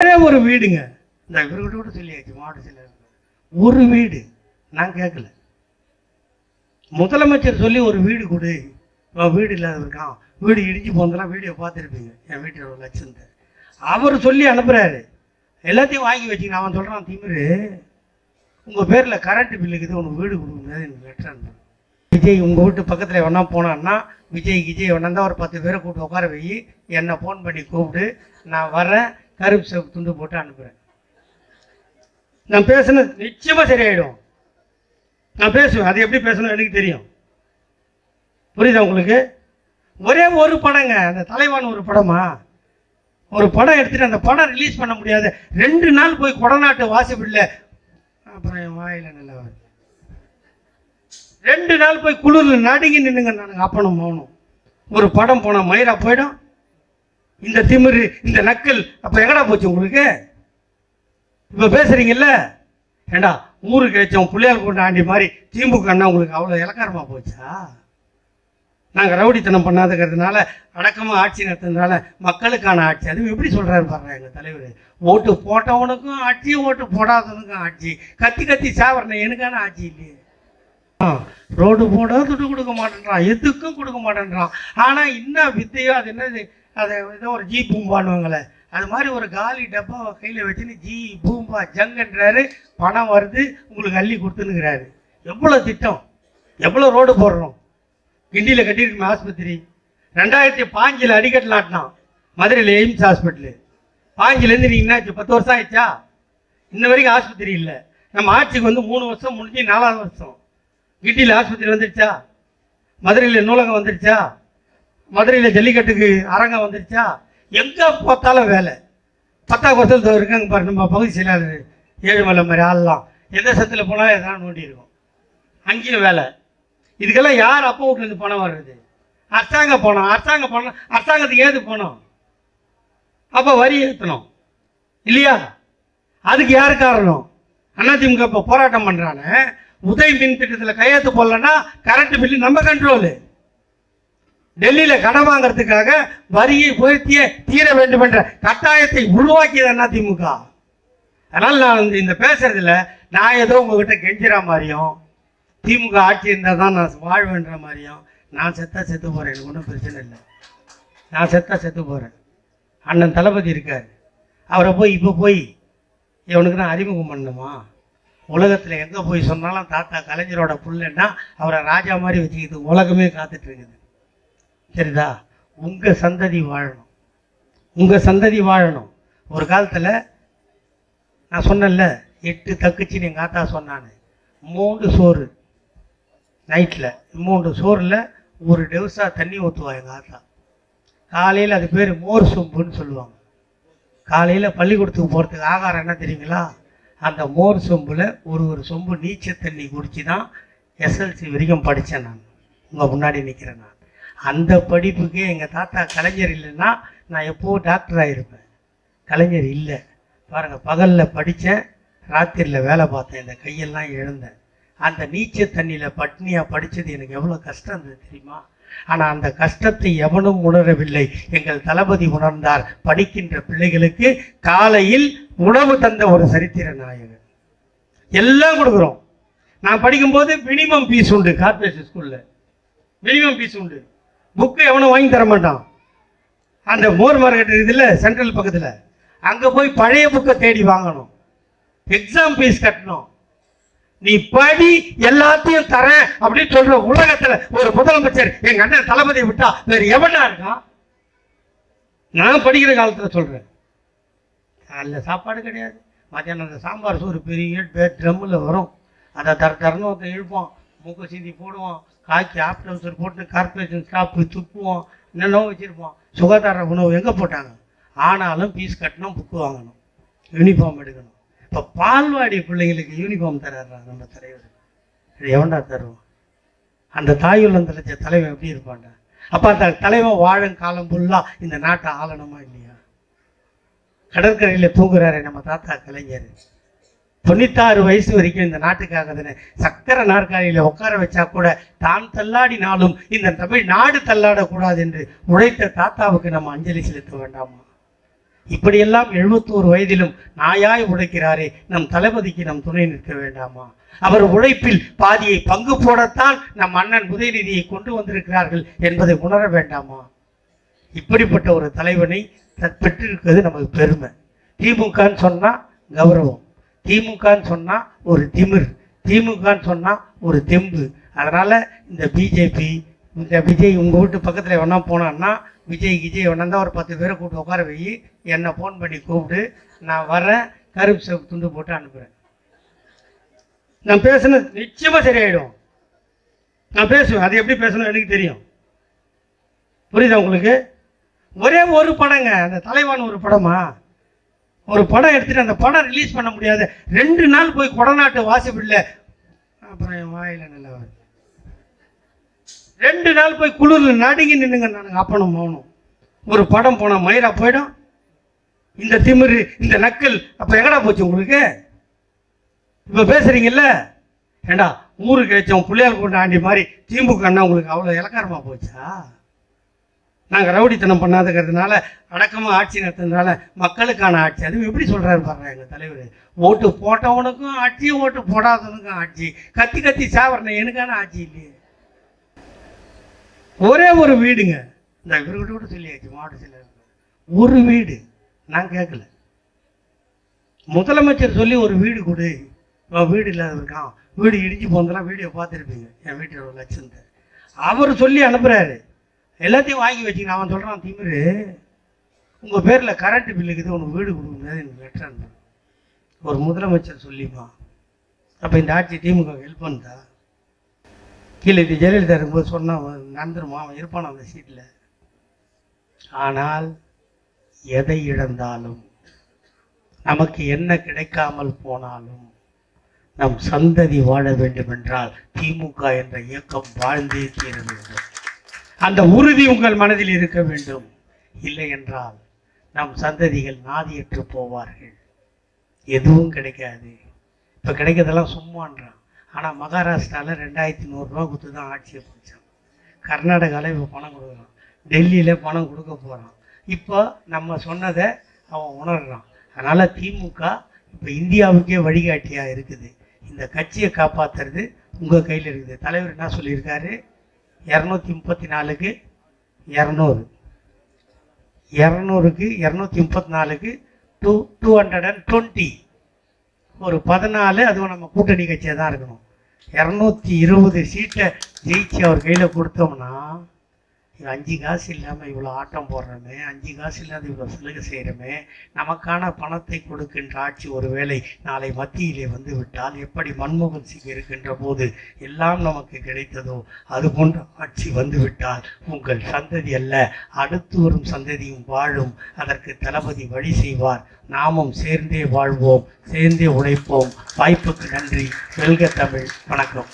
ஒரு வீடுங்க, இந்த இவர்கிட்ட கூட சொல்லியாச்சு மாவட்ட செயலர், ஒரு வீடு நான் கேட்கல. முதலமைச்சர் சொல்லி ஒரு வீடு கொடு, வீடு இல்லாத இருக்கான், வீடு இடிஞ்சு போனதெல்லாம் வீடியோ பார்த்துருப்பீங்க, என் வீட்டில் ஒரு லட்சம். அவர் சொல்லி அனுப்புகிறாரு, எல்லாத்தையும் வாங்கி வச்சுக்கணும். அவன் சொல்கிறான், திமிரு உங்கள் பேரில் கரண்ட் பில்லுக்குது, உனக்கு வீடு கொடுக்க முடியாது, எனக்கு லெட்டர் அனுப்புறேன். விஜய் உங்கள் வீட்டு பக்கத்தில் வேணா போனான்னா விஜய் வேணா ஒரு 10 பேரை கூப்பிட்டு உட்கார வை, என்னை ஃபோன் பண்ணி கூப்பிட்டு நான் வரேன், கருப்பு சிவப்பு துண்டு போட்டு அனுப்புகிறேன். நான் பேசுனது நிச்சயமாக சரியாயிடும். நான் பேசுவேன், அது எப்படி பேசணும் எனக்கு தெரியும். புரியுதா உங்களுக்கு? ஒரே ஒரு படங்க, அந்த தலைவான் ஒரு படமா, ஒரு படம் எடுத்துட்டு அந்த படம் ரிலீஸ் பண்ண முடியாது, 2 நாள் போய் கொடநாட்டு வாசிப்பில்லை, அப்புறம் என் வாயில நல்லா 2 நாள் போய் குளிரில் நடுங்கி நின்னுங்க. நானுங்க அப்பனும் மௌனம். ஒரு படம் போன மயிரா போயிடும். இந்த திமிரு, இந்த நக்கல் அப்ப எங்கடா போச்சு உங்களுக்கு? இப்ப பேசுறீங்கல்ல, ஏண்டா ஊருக்கு ஏச்சோம் பிள்ளையார் கொண்டு ஆண்டி மாதிரி திமுக அண்ணா உங்களுக்கு அவ்வளோ இலக்காரமா போச்சா? நாங்கள் ரவுடித்தனம் பண்ணாதுங்கிறதுனால, அடக்கமாக ஆட்சி நடத்துறதுனால மக்களுக்கான ஆட்சி. அதுவும் எப்படி சொல்கிறாரு பாருங்க எங்கள் தலைவர், ஓட்டு போட்டவனுக்கும் ஆட்சி, ஓட்டு போடாதவனுக்கும் ஆட்சி, கத்தி கத்தி சாவரணை, எனக்கான ஆட்சி இல்லையே. ரோடு போட துட்டு கொடுக்க மாட்டேன்றான், எதுக்கும் கொடுக்க மாட்டேன்றான். ஆனால் இன்னும் வித்தையோ, அது என்னது, அதை ஏதோ ஒரு ஜி பூம்பான்னுவாங்களே, அது மாதிரி ஒரு காலி டப்பாவை கையில் வச்சுன்னு ஜி பூம்பா ஜங்குன்றாரு. பணம் வருது, உங்களுக்கு அள்ளி கொடுத்துனுங்கிறாரு. எவ்வளோ திட்டம், எவ்வளோ ரோடு போடுறோம். கிண்டியில் கட்டியிருக்குமே ஆஸ்பத்திரி, 2005 அடிக்கட்டு நாட்டினான் மதுரையில் எய்ம்ஸ் ஹாஸ்பிட்டலு. 5லேருந்து நீங்கள் என்னாச்சு, 10 வருஷம் ஆயிடுச்சா? இன்ன வரைக்கும் ஆஸ்பத்திரி இல்லை. நம்ம ஆட்சிக்கு வந்து 3 வருஷம் முடிஞ்சு 4ஆவது வருஷம். கிண்டியில் ஆஸ்பத்திரி வந்துடுச்சா? மதுரையில் நூலகம் வந்துடுச்சா? மதுரையில் ஜல்லிக்கட்டுக்கு அரங்கம் வந்துடுச்சா? எங்கே பார்த்தாலும் வேலை. 10ஆம் வருஷத்தில் இருக்காங்க பாரு நம்ம பகுதி செயலாளர் ஏழுமலை மாதிரி ஆள்லாம், எந்த சத்தில் போனாலும் எதனா நோண்டி இருக்கும், அங்கேயும் வேலை. இதுக்கெல்லாம் யார் அப்பா வீட்டுலேருந்து பணம் வர்றது? அரசாங்க பணம். அரசாங்கத்துக்கு ஏது பணம்? அப்போ வரி ஏற்றணும் இல்லையா? அதுக்கு யார் காரணம்? அதிமுக இப்போ போராட்டம் பண்ணுறானே, உதய் மின் திட்டத்தில் கையெழுத்து போடலன்னா கரண்ட் பில்லு நம்ம கண்ட்ரோலு. டெல்லியில் கடன் வாங்கிறதுக்காக வரியை உயர்த்தியே தீர வேண்டும் என்ற கட்டாயத்தை உருவாக்கியது அதிமுக. அதனால் நான் இந்த பேசுறதுல நான் ஏதோ உங்ககிட்ட கெஞ்சிற மாதிரியும், திமுக ஆட்சி இருந்தால் தான் நான் வாழ்வேன்ற மாதிரியும், நான் செத்து போகிறேன், எனக்கு ஒன்றும் பிரச்சனை இல்லை. நான் செத்து போகிறேன். அண்ணன் தளபதி இருக்கார், அவரை போய் இப்போ போய் இவனுக்கு நான் அறிமுகம் பண்ணணுமா? உலகத்தில் எங்கே போய் சொன்னாலும் தாத்தா கலைஞரோட புள்ளன்னா அவரை ராஜா மாதிரி வச்சுக்கிது உலகமே காத்துட்டு இருக்குது. சரிதா? உங்கள் சந்ததி வாழணும், உங்கள் சந்ததி வாழணும். ஒரு காலத்தில் நான் சொன்னேன்ல, 8 தக்குச்சின்னு எங்கள் ஆத்தா சொன்னான்னு, 3 சோறு நைட்டில், 3 சோறில் 1 டெவுசா தண்ணி ஊற்றுவா எங்கள் ஆத்தா. காலையில் அது பேர் மோர் சொம்புன்னு சொல்லுவாங்க. காலையில் பள்ளிக்கூடத்துக்கு போகிறதுக்கு ஆகாரம் என்ன தெரியுங்களா? அந்த மோர் சொம்பில் ஒரு சொம்பு நீச்சல் தண்ணி குடிச்சு தான் SLC வரைக்கும் படித்தேன். நான் உங்கள் முன்னாடி நிற்கிறேன். நான் அந்த படிப்புக்கே எங்கள் தாத்தா கலைஞர் இல்லைன்னா நான் எப்போது டாக்டர் ஆகிருப்பேன். கலைஞர் இல்லை பாருங்கள், பகலில் படித்தேன், ராத்திரியில் வேலை பார்த்தேன், இந்த கையெல்லாம் இழந்தேன். அந்த நீச்சல் தண்ணியில் பட்னியாக படித்தது எனக்கு எவ்வளோ கஷ்டம் இருந்தது தெரியுமா? ஆனால் அந்த கஷ்டத்தை எவனும் உணரவில்லை. எங்கள் தளபதி உணர்ந்தார். படிக்கின்ற பிள்ளைகளுக்கு காலையில் உணவு தந்த ஒரு சரித்திர நாயகன். எல்லாம் கொடுக்குறோம். நான் படிக்கும்போது மினிமம் ஃபீஸ் உண்டு, கார்பரேஷன் ஸ்கூலில் மினிமம் ஃபீஸ் உண்டு. புக்கு எவனும் வாங்கி தர மாட்டான். அந்த மோர் மார்க்கெட் இருக்குதுல்ல சென்ட்ரல் பக்கத்தில், அங்கே போய் பழைய புக்கை தேடி வாங்கணும். எக்ஸாம் ஃபீஸ் கட்டணும். நீ படி, எல்லாத்தையும் தரேன் அப்படின்னு சொல்ற உலகத்துல ஒரு முதலமைச்சர் எங்க அண்ணன் தளபதியை விட்டா வேற எவனா இருக்கான்? நான் படிக்கிற காலத்துல சொல்றேன். காலைல சாப்பாடு கிடையாது, மத்தியானம் அந்த சாம்பார் சோறு பெரிய ட்ரம்மில் வரும், அதை தரன்னு ஒருத்தன் இழுப்போம், மூக்க சீந்தி போடுவோம், காய்ச்சி ஆப்டர் போட்டு கார்பரேஷன் ஸ்டாஃப் துப்புவோம், என்னென்னோ வச்சிருப்போம். சுகாதார உணவு எங்கே போட்டாங்க? ஆனாலும் ஃபீஸ் கட்டணும், புக்கு வாங்கணும், யூனிஃபார்ம் எடுக்கணும். இப்போ பால்வாடி பிள்ளைங்களுக்கு யூனிஃபார்ம் தர்றாங்க நம்ம தலைவர். இது எவன்டா தருவோம்? அந்த தாயுள்ளம் தலைச்ச தலைவன் எப்படி இருப்பான்டா? அப்போ அந்த தலைவன் வாழும் காலம் ஃபுல்லாக இந்த நாட்டை ஆளணுமா இல்லையா? கடற்கரையில் தூங்குறாரு நம்ம தாத்தா கலைஞர். 96 வயசு வரைக்கும் இந்த நாட்டுக்காக தானே சக்கர நாற்காலியில் உட்கார வச்சா கூட தான் தள்ளாடினாலும் இந்த தமிழ் நாடு தள்ளாடக்கூடாது என்று உழைத்த தாத்தாவுக்கு நம்ம அஞ்சலி செலுத்த வேண்டாமா? இப்படியெல்லாம் 71 வயதிலும் நாயாய் உழைக்கிறாரே, நம் தளபதிக்கு நம் துணை நிற்க வேண்டாமா? அவர் உழைப்பில் பாதியை பங்கு போடத்தான் நம் அண்ணன் உதயநிதியை கொண்டு வந்திருக்கிறார்கள் என்பதை உணர வேண்டாமா? இப்படிப்பட்ட ஒரு தலைவனை பெற்றிருக்கிறது நமக்கு பெருமை. திமுகன்னு சொன்னா கௌரவம், திமுகன்னு சொன்னா ஒரு திமிர், திமுகன்னு சொன்னா ஒரு தெம்பு. அதனால இந்த பிஜேபி, இந்த விஜய் உங்கள் வீட்டு பக்கத்தில் வேணா போனான்னா விஜய் வேணா ஒரு 10 பேரை கூப்பிட்டு உட்கார வை, என்னை ஃபோன் பண்ணி கூப்பிட்டு நான் வரேன், கருப்பு சிவப்பு துண்டு போட்டு அனுப்புகிறேன். நான் பேசுனது நிச்சயமாக சரியாயிடும். நான் பேசுவேன், அது எப்படி பேசணும் எனக்கு தெரியும். புரியுதா உங்களுக்கு? ஒரே ஒரு படங்க, அந்த தலைவான் ஒரு படமா, ஒரு படம் எடுத்துட்டு அந்த படம் ரிலீஸ் பண்ண முடியாது. 2 நாள் போய் கொடநாட்டு வாசிப்பில்லை, அப்புறம் என் வாயில நல்லா 2 நாள் போய் குளிரில் நடுங்கி நின்னுங்க நானுங்க அப்பனும் மௌனம். ஒரு படம் போனால் மயிரா போயிடும். இந்த திமிரு, இந்த நக்கல் அப்போ எங்கடா போச்சு உங்களுக்கு? இப்போ பேசுறீங்கல்ல, ஏண்டா ஊருக்கு ஏச்சோம் பிள்ளையால் கொண்டு ஆண்டி மாதிரி திமுக அண்ணா உங்களுக்கு அவ்வளோ இலக்காரமாக போச்சா? நாங்கள் ரவுடித்தனம் பண்ணாதுக்கிறதுனால, அடக்கமாக ஆட்சி நடத்துறதுனால மக்களுக்கான ஆட்சி. அதுவும் எப்படி சொல்கிறாரு பாருங்க எங்கள் தலைவர். ஓட்டு போட்டவனுக்கும் ஆட்சி, ஓட்டு போடாதவனுக்கும் ஆட்சி. கத்தி கத்தி சாவரணை எனக்கான ஆட்சி இல்லையே. ஒரே ஒரு வீடுங்க, இந்த இவர்கிட்ட கூட சொல்லியாச்சு மாவட்ட செயலர், ஒரு வீடு நான் கேட்கல. முதலமைச்சர் சொல்லி ஒரு வீடு கொடு, வீடு இல்லாத இருக்கான், வீடு இடிஞ்சு போனதெல்லாம் வீடியோ பார்த்துருப்பீங்க, என் வீட்டில் ஒரு லட்சத்தை அவர் சொல்லி அனுப்புகிறாரு. எல்லாத்தையும் வாங்கி வச்சுக்கணும். அவன் சொல்கிறான், திமிரு உங்கள் பேரில் கரண்ட் பில்லுக்குது, உனக்கு வீடு கொடுக்க முடியாது, எனக்கு லெட்டர் அனுப்பு. ஒரு முதலமைச்சர் சொல்லிமா? அப்போ இந்த ஆட்சி திமுக ஹெல்ப் பண்ணுதா? கீழே இது ஜெயலலிதா இருக்கும்போது சொன்னால் நடந்துருமா? அவன் இருப்பான் அந்த சீட்டில். ஆனால் எதை இழந்தாலும், நமக்கு என்ன கிடைக்காமல் போனாலும், நம் சந்ததி வாழ வேண்டும் என்றால் திமுக என்ற இயக்கம் வாழ்ந்தே தீர வேண்டும். அந்த உறுதி உங்கள் மனதில் இருக்க வேண்டும். இல்லை என்றால் நம் சந்ததிகள் நாதியற்று போவார்கள். எதுவும் கிடைக்காது. இப்போ கிடைக்கிறதெல்லாம் சும்மான்றான். ஆனால் மகாராஷ்டிராவில் 2100 ரூபா கொடுத்து தான் ஆட்சியை பிடிச்சான். கர்நாடகாவில் இப்போ பணம் கொடுக்குறான், டெல்லியில் பணம் கொடுக்க போகிறான். இப்போ நம்ம சொன்னதை அவன் உணர்றான். அதனால் திமுக இப்போ இந்தியாவுக்கே வழிகாட்டியாக இருக்குது. இந்த கட்சியை காப்பாற்றுறது உங்கள் கையில் இருக்குது. தலைவர் என்ன சொல்லியிருக்காரு? 234க்கு 200, 200க்கு 234க்கு 220, ஒரு 14. அதுவும் நம்ம கூட்டணி கட்சியாக தான் இருக்கணும். 220 சீட்டை ஜெயிச்சு அவர் கையில் கொடுத்தோம்னா, 5 காசு இல்லாமல் இவ்வளோ ஆட்டம் போடுறோமே, 5 காசு இல்லாத இவ்வளோ சலுகை செய்கிறோமே, நமக்கான பணத்தை கொடுக்கின்ற ஆட்சி ஒருவேளை நாளை மத்தியிலே வந்து விட்டால், எப்படி மன்மோகன் சிங் இருக்கின்ற போது எல்லாம் நமக்கு கிடைத்ததோ அது போன்ற ஆட்சி வந்துவிட்டால் உங்கள் சந்ததி அல்ல, அடுத்து வரும் சந்ததியும் வாழும். அதற்கு தளபதி வழி செய்வார். நாமும் சேர்ந்தே வாழ்வோம், சேர்ந்தே உழைப்போம். வாய்ப்புக்கு நன்றி. வெல்க தமிழ். வணக்கம்.